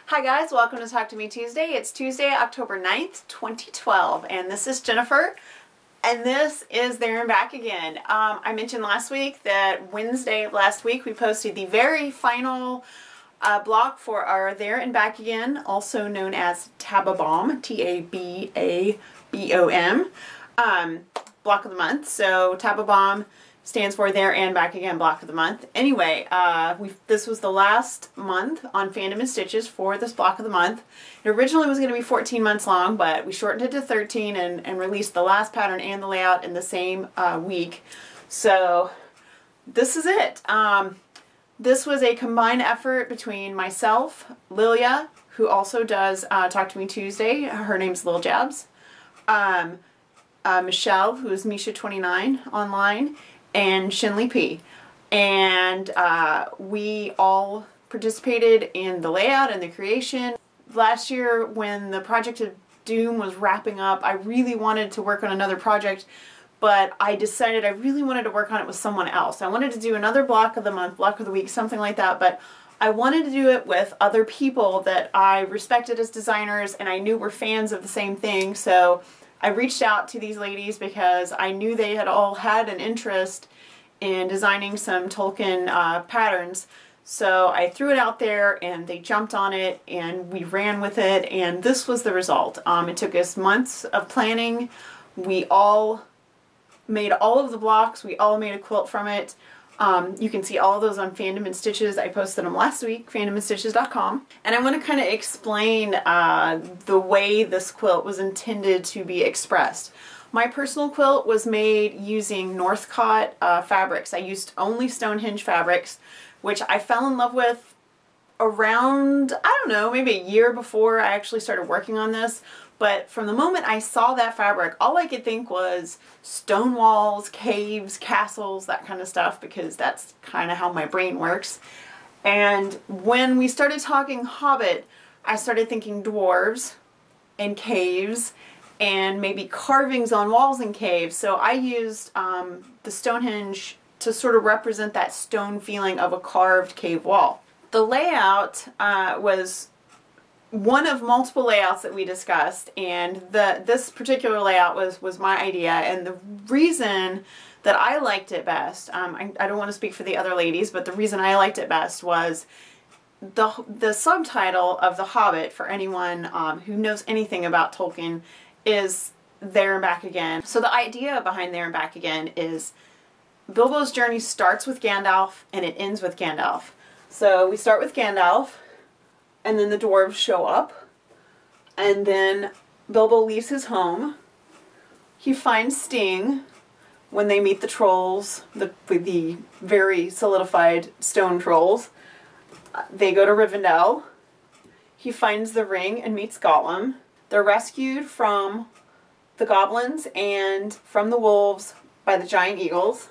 Hi guys, welcome to Talk to Me Tuesday. It's Tuesday, October 9th, 2012, and this is Jennifer, and this is There and Back Again. I mentioned last week that Wednesday of last week we posted the very final block for our There and Back Again, also known as TABABOM, T-A-B-A-B-O-M, block of the month. So TABABOM stands for There and Back Again block of the month. Anyway, this was the last month on Fandom and Stitches for this block of the month. It originally was going to be 14 months long, but we shortened it to 13 and released the last pattern and the layout in the same week. So this is it. This was a combined effort between myself, Lilia, who also does Talk to Me Tuesday, her name's Lil Jabs, Michelle, who is Misha29 online, and Shinley P. And we all participated in the layout and the creation. Last year when the Project of Doom was wrapping up, I really wanted to work on another project, but I decided I really wanted to work on it with someone else. I wanted to do another block of the month, block of the week, something like that, but I wanted to do it with other people that I respected as designers and I knew were fans of the same thing. So I reached out to these ladies because I knew they had all had an interest in designing some Tolkien patterns. So I threw it out there and they jumped on it and we ran with it, and this was the result. It took us months of planning. We all made all of the blocks. We all made a quilt from it. You can see all of those on Fandom and Stitches. I posted them last week, fandomandstitches.com. And I want to kind of explain the way this quilt was intended to be expressed. My personal quilt was made using Northcott fabrics. I used only Stonehenge fabrics, which I fell in love with around, I don't know, maybe a year before I actually started working on this. But from the moment I saw that fabric, all I could think was stone walls, caves, castles, that kind of stuff, because that's kind of how my brain works. And when we started talking Hobbit, I started thinking dwarves and caves and maybe carvings on walls and caves. So I used the Stonehenge to sort of represent that stone feeling of a carved cave wall. The layout was one of multiple layouts that we discussed, and this particular layout was my idea, and the reason that I liked it best, I don't want to speak for the other ladies, but the reason I liked it best was the subtitle of The Hobbit, for anyone who knows anything about Tolkien, is There and Back Again. So the idea behind There and Back Again is Bilbo's journey starts with Gandalf and it ends with Gandalf. So we start with Gandalf, and then the dwarves show up, and then Bilbo leaves his home. He finds Sting when they meet the trolls, the very solidified stone trolls. They go to Rivendell. He finds the ring and meets Gollum. They're rescued from the goblins and from the wolves by the giant eagles.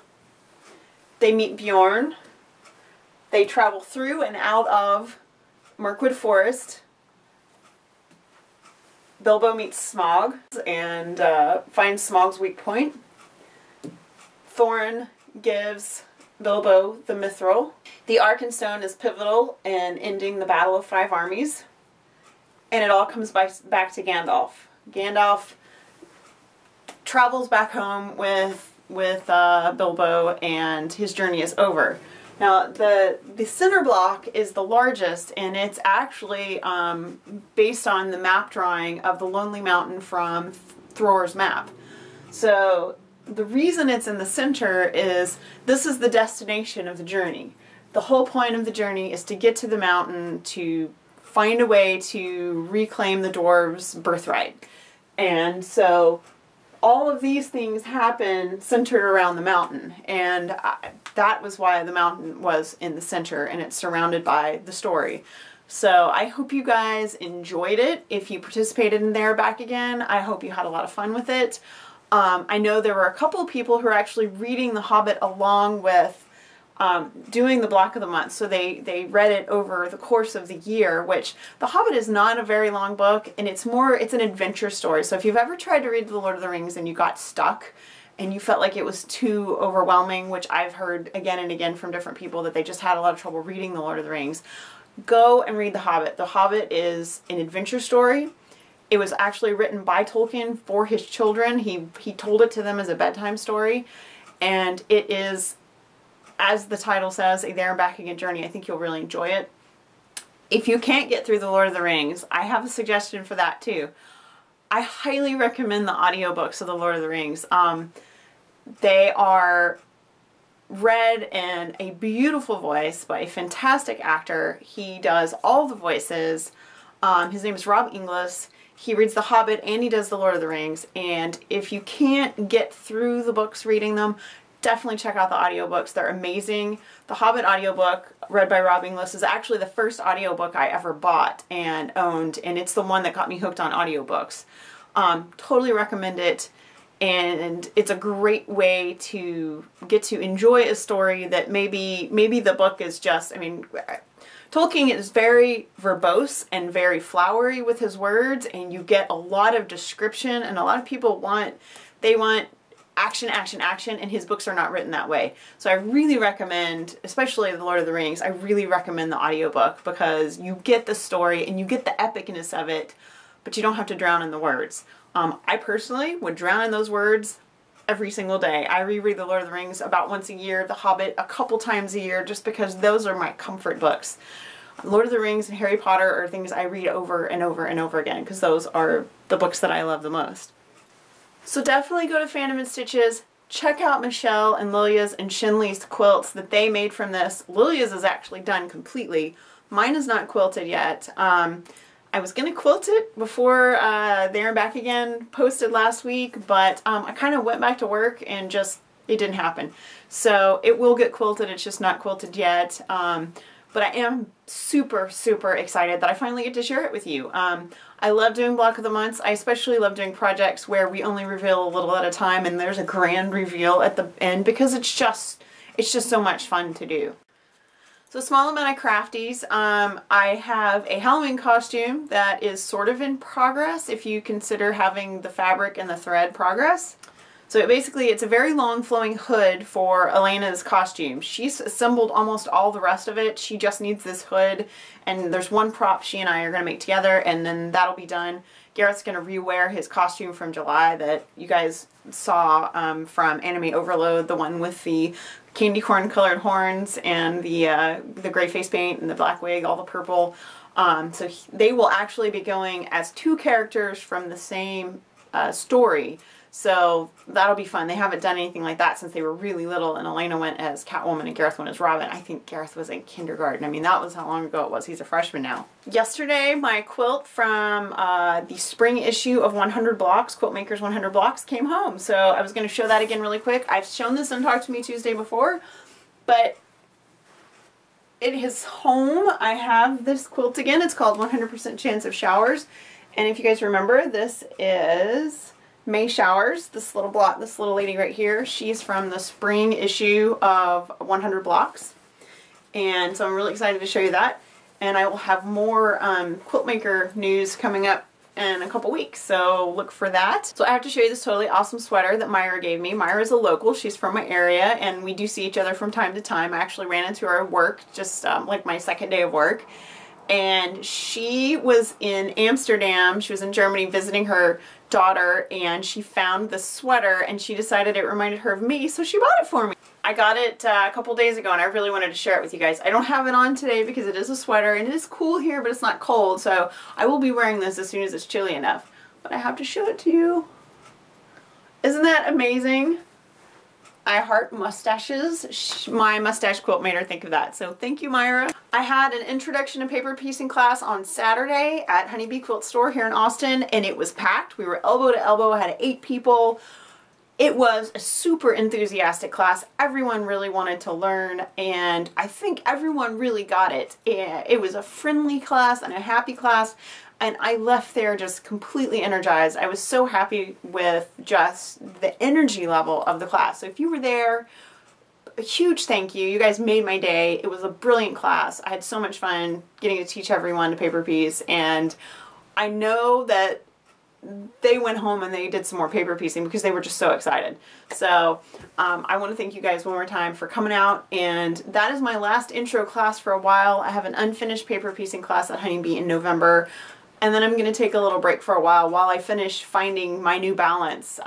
They meet Bjorn. They travel through and out of Mirkwood Forest. Bilbo meets Smaug and finds Smaug's weak point. Thorin gives Bilbo the mithril. The Arkenstone is pivotal in ending the Battle of Five Armies. And it all comes back to Gandalf. Gandalf travels back home with Bilbo, and his journey is over. Now, the center block is the largest, and it's actually based on the map drawing of the Lonely Mountain from Thror's map. So the reason it's in the center is this is the destination of the journey. The whole point of the journey is to get to the mountain to find a way to reclaim the dwarves' birthright. And so all of these things happen centered around the mountain, and that was why the mountain was in the center, and it's surrounded by the story. So I hope you guys enjoyed it. If you participated in There Back Again, I hope you had a lot of fun with it. I know there were a couple of people who are actually reading The Hobbit along with doing the block of the month, so they read it over the course of the year, which The Hobbit is not a very long book, and it's an adventure story. So if you've ever tried to read The Lord of the Rings and you got stuck and you felt like it was too overwhelming, which I've heard again and again from different people that they just had a lot of trouble reading The Lord of the Rings, go and read The Hobbit. The Hobbit is an adventure story. It was actually written by Tolkien for his children. He told it to them as a bedtime story, and it is, as the title says, a there and back again journey. I think you'll really enjoy it. If you can't get through The Lord of the Rings, I have a suggestion for that too. I highly recommend the audiobooks of The Lord of the Rings. They are read in a beautiful voice by a fantastic actor. He does all the voices. His name is Rob Inglis. He reads The Hobbit and he does The Lord of the Rings. And if you can't get through the books reading them, definitely check out the audiobooks. They're amazing. The Hobbit audiobook, read by Rob Inglis, is actually the first audiobook I ever bought and owned, and it's the one that got me hooked on audiobooks. Totally recommend it, and it's a great way to get to enjoy a story that maybe the book is just, I mean, Tolkien is very verbose and very flowery with his words, and you get a lot of description, and a lot of people want action, action, action, and his books are not written that way. So I really recommend, especially The Lord of the Rings, I really recommend the audiobook because you get the story and you get the epicness of it, but you don't have to drown in the words. I personally would drown in those words every single day. I reread The Lord of the Rings about once a year, The Hobbit a couple times a year, just because those are my comfort books. Lord of the Rings and Harry Potter are things I read over and over and over again because those are the books that I love the most. So definitely go to Fandom and Stitches, check out Michelle and Lilia's and Shinley's quilts that they made from this. Lilia's is actually done completely. Mine is not quilted yet. I was going to quilt it before There and Back Again posted last week, but I kind of went back to work and just, it didn't happen. So it will get quilted, it's just not quilted yet. But I am super, super excited that I finally get to share it with you. I love doing Block of the Months. I especially love doing projects where we only reveal a little at a time and there's a grand reveal at the end because it's just so much fun to do. So small amount of crafties. I have a Halloween costume that is sort of in progress if you consider having the fabric and the thread progress. So basically it's a very long flowing hood for Elena's costume. She's assembled almost all the rest of it. She just needs this hood, and there's one prop she and I are going to make together, and then that'll be done. Garrett's going to re-wear his costume from July that you guys saw from Anime Overload, the one with the candy corn colored horns and the gray face paint and the black wig, all the purple. So they will actually be going as two characters from the same story. So that'll be fun. They haven't done anything like that since they were really little, and Elena went as Catwoman and Gareth went as Robin. I think Gareth was in kindergarten. I mean, that was how long ago it was. He's a freshman now. Yesterday, my quilt from the spring issue of 100 Blocks, Quiltmakers 100 Blocks, came home. So I was going to show that again really quick. I've shown this on Talk to Me Tuesday before, but it is home. I have this quilt again. It's called 100% Chance of Showers. And if you guys remember, this is May Showers, this little lady right here. She's from the spring issue of 100 Blocks. And so I'm really excited to show you that. And I will have more Quiltmaker news coming up in a couple weeks, so look for that. So I have to show you this totally awesome sweater that Myra gave me. Myra is a local. She's from my area, and we do see each other from time to time. I actually ran into her at work, just like my second day of work. And she was in Amsterdam, she was in Germany visiting her daughter, and she found this sweater and she decided it reminded her of me, so she bought it for me. I got it a couple days ago and I really wanted to share it with you guys. I don't have it on today because it is a sweater and it is cool here, but it's not cold, so I will be wearing this as soon as it's chilly enough. But I have to show it to you. Isn't that amazing? I heart mustaches. My mustache quilt made her think of that, so thank you, Myra. I had an introduction to paper piecing class on Saturday at Honeybee Quilt Store here in Austin, and it was packed. We were elbow to elbow. I had 8 people. It was a super enthusiastic class. Everyone really wanted to learn, and I think everyone really got it. It was a friendly class and a happy class, and I left there just completely energized. I was so happy with just the energy level of the class. So if you were there, a huge thank you. You guys made my day. It was a brilliant class. I had so much fun getting to teach everyone to paper piece, and I know that they went home and they did some more paper piecing because they were just so excited. So I want to thank you guys one more time for coming out, and that is my last intro class for a while. I have an unfinished paper piecing class at Honeybee in November, and then I'm going to take a little break for a while I finish finding my new balance,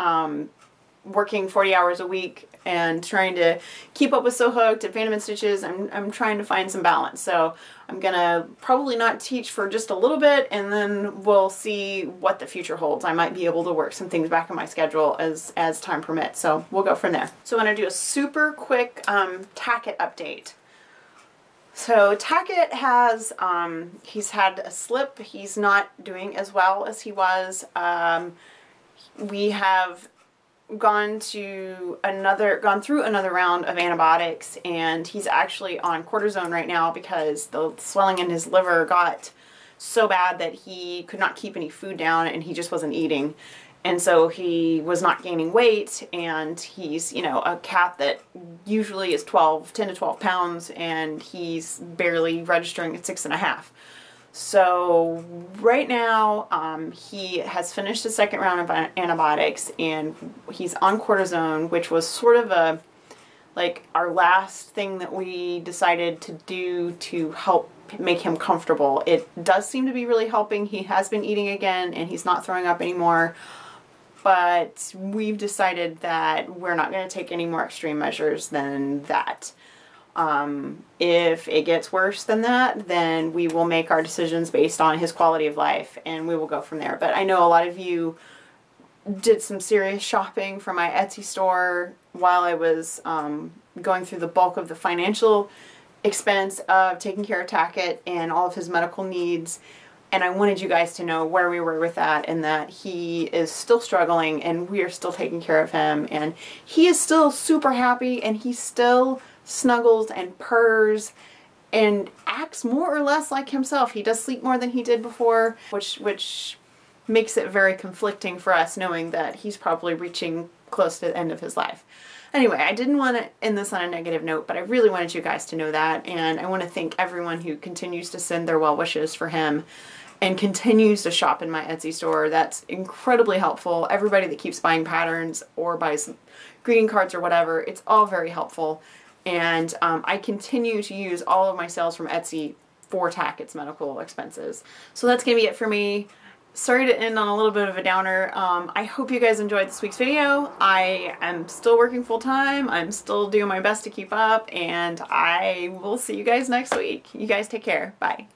working 40 hours a week and trying to keep up with Sew Hooked and Phantom and Stitches. I'm trying to find some balance. So I'm gonna probably not teach for just a little bit, and then we'll see what the future holds. I might be able to work some things back in my schedule as time permits. So we'll go from there. So I'm gonna do a super quick Tackett update. So Tackett has, he's had a slip. He's not doing as well as he was. We have gone through another round of antibiotics, and he's actually on cortisone right now because the swelling in his liver got so bad that he could not keep any food down, and he just wasn't eating. And so he was not gaining weight, and he's, you know, a cat that usually is 10 to 12 pounds, and he's barely registering at 6.5. So right now he has finished the second round of antibiotics, and he's on cortisone, which was sort of like our last thing that we decided to do to help make him comfortable. It does seem to be really helping. He has been eating again, and he's not throwing up anymore. But we've decided that we're not going to take any more extreme measures than that. If it gets worse than that, then we will make our decisions based on his quality of life, and we will go from there. But I know a lot of you did some serious shopping for my Etsy store while I was going through the bulk of the financial expense of taking care of Tackett and all of his medical needs. And I wanted you guys to know where we were with that, and that he is still struggling, and we are still taking care of him, and he is still super happy, and he still snuggles and purrs and acts more or less like himself. He does sleep more than he did before, which makes it very conflicting for us, knowing that he's probably reaching close to the end of his life. Anyway, I didn't want to end this on a negative note, but I really wanted you guys to know that, and I want to thank everyone who continues to send their well wishes for him and continues to shop in my Etsy store. That's incredibly helpful. Everybody that keeps buying patterns or buys greeting cards or whatever, it's all very helpful. And I continue to use all of my sales from Etsy for Tackett's medical expenses. So that's going to be it for me. Sorry to end on a little bit of a downer. I hope you guys enjoyed this week's video. I am still working full time. I'm still doing my best to keep up, and I will see you guys next week. You guys take care. Bye.